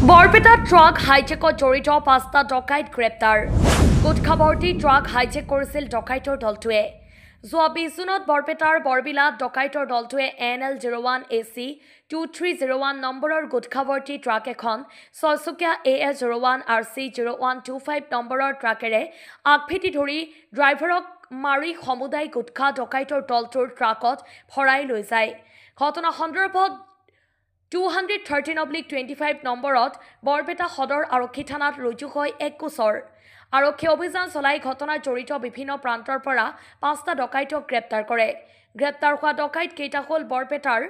Barpeta truck হাইজেকত জড়িত ৫টা ডকাইত গ্ৰেপ্তাৰ গুটখাভৰ্তি ট্ৰাক হাইজেক কৰিছিল ডকাইতৰ দলটোৱে যোৱা ২০ জুনত বৰপেটাৰ বৰবিলাত ডকাইতৰ দলটোৱে NL01 AC 2301 নম্বৰৰ গুটখাভৰ্তি ট্ৰাক এখন ৬চকীয়া AS01 RC 0125 নম্বৰৰ ট্ৰাকেৰে আগভেটি ধৰি ড্ৰাইভাৰক মাৰি সমুদায় গুটখা ডকাইতৰ দলটোৰ ট্ৰাকত ভৰাই লৈ যায় ঘটনা সন্দৰ্ভত 213/25 নম্বৰত বৰপেটা সদৰ আৰক্ষী থানাত ৰুজু হয় এক গোচৰ আৰক্ষী অভিযান চলাই ঘটনাত জড়িত বিভিন্ন প্ৰান্তৰ পৰা ৫টা ডকাইতক গ্ৰেপ্তাৰ কৰে গ্ৰেপ্তাৰ হোৱা ডকাইত কেইটা হ'ল বৰপেটাৰ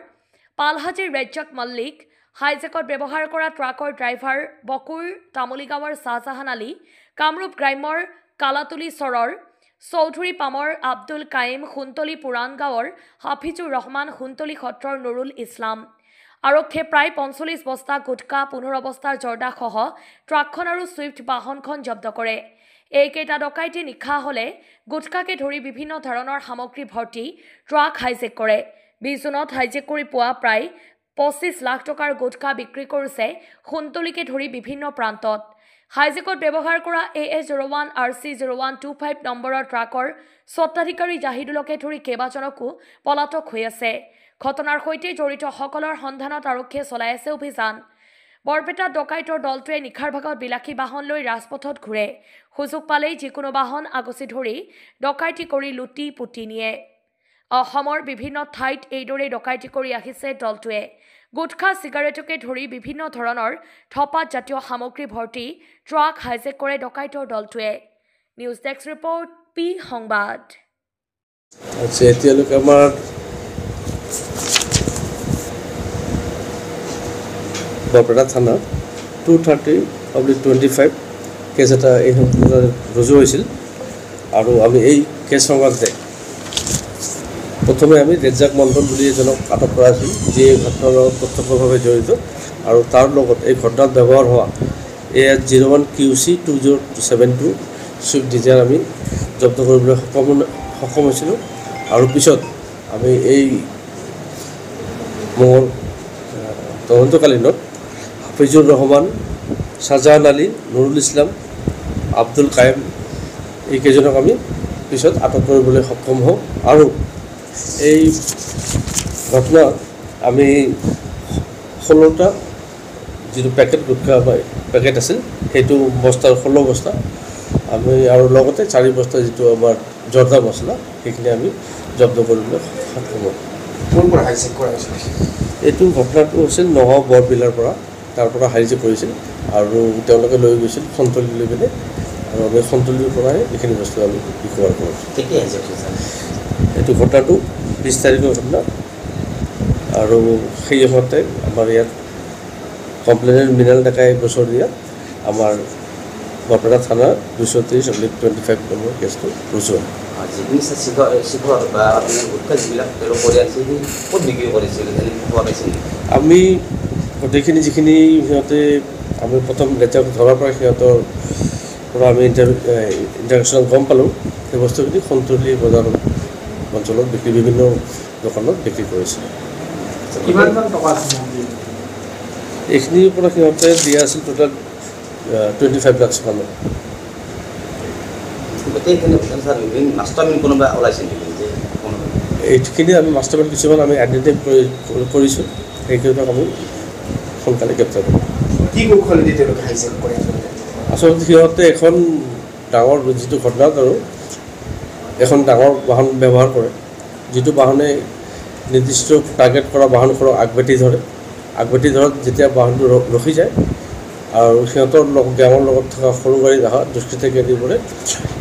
পালহাজিৰ ৰেজ্জাক মল্লিক হাইজেকত ব্যৱহাৰ কৰা ট্ৰাকৰ ড্ৰাইভাৰ বকুৰ তামুলীগাঁৱৰ শাহজাহান আলী কামৰূপ গ্ৰাম্যৰ কালাতুলি চৰৰ চৌধুৰী পামৰ আব্দুল কাইম খুনতলি পুৰাণ গাঁৱৰ হাফিজুৰ ৰহমান খুনতলি সত্ৰৰ নুৰুল ইছলাম আৰক্ষীয়ে প্ৰায় ৪৫ বস্তা গুটকা ১৫ বস্তাৰ জৰ্দা সহ ট্ৰাকখন আৰু ছুইফ্ট বাহনখন জব্দ কৰে এইকেইটা ডকাইতে নিশা হলে গুটকাকে ধৰি বিভিন্ন ধৰণৰ সামগ্ৰী ভৰ্তি ট্ৰাক হাইজেক কৰে ২০ জুনত হাইজেক কৰি পোৱা প্ৰায় ২৫ লাখ টকাৰ গুটকা বিক্ৰী কৰিছে খুনতলিকে ধৰি বিভিন্ন প্ৰান্তত হাইজেকত ব্যৱহাৰ কৰা AS01 RC 0125 নম্বৰৰ ট্ৰাকৰ স্বত্বাধিকাৰী জাহিদুলকে ধৰি কেইবাজনকো পলাতক হৈ আছে ঘটনাৰ সৈতে জড়িত সকলৰ সন্ধানত আৰক্ষীয়ে চলাই আছে অভিযান বৰপেটা ডকাইতৰ দলটোৱে নিখাৰ ভাগত বিলাসী বাহন লৈ ৰাজপথত ঘূৰে সুযোগ পালেই যিকোনো বাহন আগচি ধৰি ডকাইতি কৰি লুটি পুতি নিয়ে অসমৰ বিভিন্ন ঠাইত এইদৰে ডকাইতি কৰি আহিছে দলটোৱে গুটখা চিগাৰেটকে ধৰি বিভিন্ন ধৰণৰ থপাত জাতীয় সামগ্ৰী ভৰ্তি ট্ৰাক হাইজেক কৰে ডকাইতৰ দলটোৱে নিউজ ডেস্ক ৰিপৰ্ট পি সংবাদ আচ্ছা এতিয়ালৈকে আমাৰ বৰপেটা থানা 230/25 কেছ এটা এই ৰুজু হৈছিল আৰু আমি এই কেছ সংক্ৰান্তে প্ৰথমে আমি ৰেজ্জাক মণ্ডল বুলি এজনক আটক কৰা হৈছিল যিয়ে ঘটনাৰ লগত প্ৰত্যক্ষভাৱে জড়িত আৰু তাৰ লগত এই ঘটনাত ব্যৱহাৰ হোৱা AS01 QC 2072 ছুইফ্ট ডিজায়াৰ আমি জব্দ কৰিবলৈ সক্ষম হৈছিলোঁ আৰু পিছত আমি এই মোৰ তদন্তকালীনত হাফিজুৰ ৰহমান শাহজাহান আলী নুৰুল ইছলাম আব্দুল কাইম এইকেইজনক আমি পিছত আটক কৰিবলৈ সক্ষম হওঁ আৰু এই ঘটনাত আমি 16টা যিটো পেকেট গুটখা পেকেট আছিল সেইটো বস্তাৰ 16 বস্তা আমি আৰু লগতে 4 বস্তা যিটো আমাৰ জৰ্দা মছলা সেইখিনি আমি জব্দ কৰিবলৈ সক্ষম হওঁ এইটো ঘটনাটো হৈছিল নগাঁও বৰবিলাৰ পৰা তাৰ পৰা হাইজেক কৰিছিল আৰু তেওঁলোকে লৈ গৈছিল সন্তলি লৈ পিনে আৰু আমি সন্তলিৰ পৰাই এইখিনি বস্তু আমি ৰিকভাৰ কৰিছোঁ এইটো ঘটনাটো 20 তাৰিখৰ ঘটনা আৰু সেই সময়তে আমাৰ ইয়াত কমপ্লেইনেণ্ট মৃণাল ডেকাই গোচৰ দিয়াত আমাৰ বৰপেটা থানা 230/25 নম্বৰ কেছটো ৰুজু হয় আমি গোটেইখিনি যিখিনি সিহঁতে আমি প্ৰথম লেটাৰ ধৰাৰ পৰা সিহঁতৰ পৰা আমি ইণ্টাৰেকশ্যনত গম পালোঁ সেই বস্তুখিনি সন্তলি বজাৰ অঞ্চলত বিভিন্ন দোকানত বিক্ৰী কৰিছিল এইখিনিৰ পৰা সিহঁতে দিয়া আছিল টোটেল 25 লাখ টকা এইখিনি আমি মাষ্টাৰমাইণ্ড কিছুমান আমি আইডেণ্টিফাই কৰিছোঁ সেইকেইটাক আমি সোনকালে গ্ৰেপ্তাৰ কৰোঁ আচলতে সিহঁতে এখন ডাঙৰ যিটো ঘটনাত আৰু এখন ডাঙৰ বাহন ব্যৱহাৰ কৰে যিটো বাহনে নিৰ্দিষ্ট টাৰ্গেট কৰা বাহনখনক আগভেটি ধৰত যেতিয়া বাহনটো ৰখি যায় আৰু সিহঁতৰ গেঙৰ লগত থকা সৰু গাড়ী অহা দুষ্কৃতিকে দিবলৈ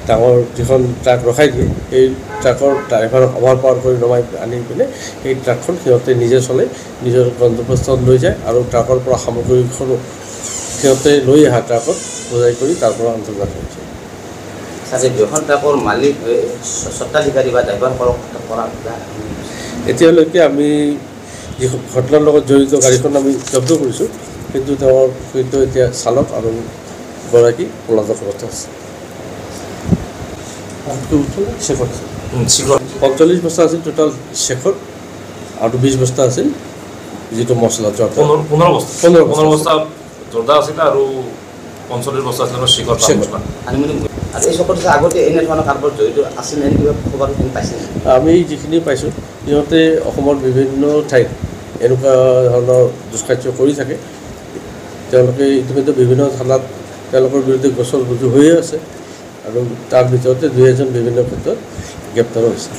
ডাঙৰ যিখন ট্ৰাক ৰখাই দিয়ে এই ট্ৰাকৰ ড্ৰাইভাৰক অভাৰ পাৱাৰ কৰি নমাই আনি পিনে সেই ট্ৰাকখন সিহঁতে নিজে চলাই নিজৰ গন্তব্যস্থানত লৈ যায় আৰু ট্ৰাকৰ পৰা সামগ্ৰীখনো সিহঁতে লৈ অহা ট্ৰাকত বজাই কৰি তাৰ পৰা অন্তৰ্গত হৈছে এতিয়ালৈকে আমি যি ঘটনাৰ লগত জড়িত গাড়ীখন আমি জব্দ কৰিছোঁ কিন্তু তেওঁৰ সৈতে এতিয়া চালক আৰু গৰাকী পলাতক অৱস্থাত আছে 45 বস্তা আছিল টোটাল শেখৰ আৰু 20 বস্তা আছিল যেটো মছলা 15 বস্তা জৰ্দা আছিলে আৰু 45 বছৰ আছিলে শিখৰ মুছলমান। আৰু এই চকত আগতে এনেধৰণৰ কাৰোবাৰ জড়িত আছিল নে কিবা খবৰ পাইছে? আমি যিখিনি পাইছোঁ সিহঁতে অসমৰ বিভিন্ন ঠাইত এনেকুৱা ধৰণৰ দুষ্কাৰ্য কৰি থাকে। তেওঁলোকে ইতিমধ্যে বিভিন্ন থানাত তেওঁলোকৰ বিৰুদ্ধে গোচৰ ৰুজু হৈয়ে আছে আৰু তাৰ ভিতৰতে 2 এজন বিভিন্ন ক্ষেত্ৰত গ্ৰেপ্তাৰো হৈছে।